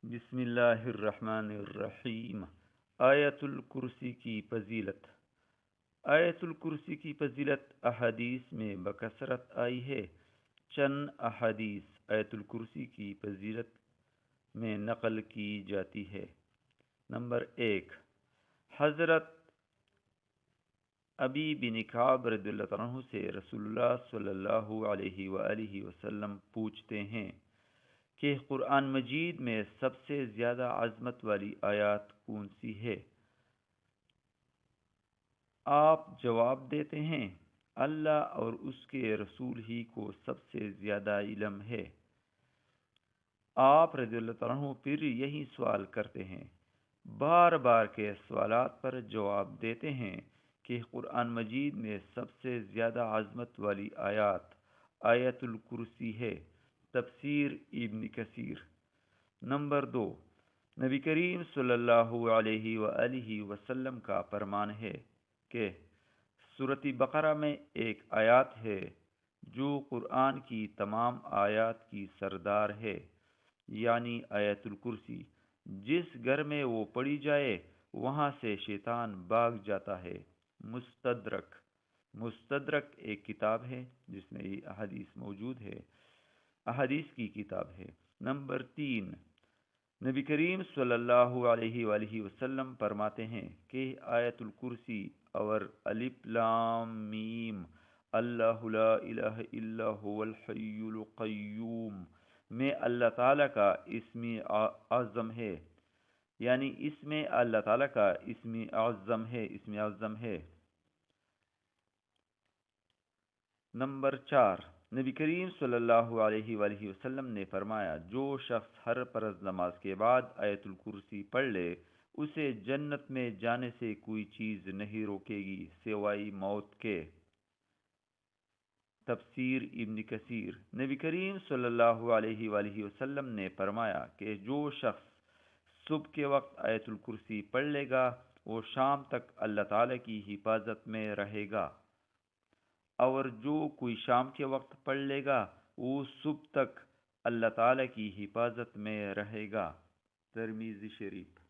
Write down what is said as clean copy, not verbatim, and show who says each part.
Speaker 1: بسم اللہ الرحمن الرحیم۔ آیت الکرسی کی فضیلت۔ آیت الکرسی کی فضیلت احادیث میں بکثرت آئی ہے۔ چند احادیث آیت الکرسی کی فضیلت میں نقل کی جاتی ہے۔ نمبر 1، حضرت ابی بن کعب رضی اللہ عنہ سے رسول اللہ صلی اللہ علیہ وآلہ وسلم پوچھتے ہیں کہ قرآن مجید میں سب سے زیادہ عظمت والی آیات کون سی ہے؟ آپ جواب دیتے ہیں، اللہ اور اس کے رسول ہی کو سب سے زیادہ علم ہے۔ آپ رضی اللہ عنہ پھر یہی سوال کرتے ہیں، بار بار کے سوالات پر جواب دیتے ہیں کہ قرآن مجید میں سب سے زیادہ عظمت والی آیات آیت الکرسی ہے۔ تفسیر ابن کثیر۔ نمبر 2، نبی کریم صلی اللہ علیہ وآلہ وسلم کا فرمان ہے کہ سورۃ بقرہ میں ایک آیات ہے جو قرآن کی تمام آیات کی سردار ہے، یعنی آیت الکرسی۔ جس گھر میں وہ پڑھی جائے وہاں سے شیطان بھاگ جاتا ہے۔ مستدرک ایک کتاب ہے جس میں یہ احادیث موجود ہے، احادیث کی کتاب ہے۔ نمبر 3، نبی کریم صلی اللہ علیہ وآلہ وسلم فرماتے ہیں کہ آیت الکرسی اور الف لام میم اللہ لا الہ الا هو الحی القیوم میں اللہ تعالیٰ کا اسم اعظم ہے، یعنی اس میں اللہ تعالیٰ کا اسم اعظم ہے۔ نمبر 4، نبی کریم صلی اللہ علیہ وآلہ وسلم نے فرمایا، جو شخص ہر فرض نماز کے بعد آیت الکرسی پڑھ لے اسے جنت میں جانے سے کوئی چیز نہیں روکے گی سوائے موت کے۔ تفسیر ابن کثیر۔ نبی کریم صلی اللہ علیہ وآلہ وسلم نے فرمایا کہ جو شخص صبح کے وقت آیت الکرسی پڑھ لے گا وہ شام تک اللہ تعالیٰ کی حفاظت میں رہے گا، اور جو کوئی شام کے وقت پڑھ لے گا وہ صبح تک اللہ تعالیٰ کی حفاظت میں رہے گا۔ ترمذی شریف۔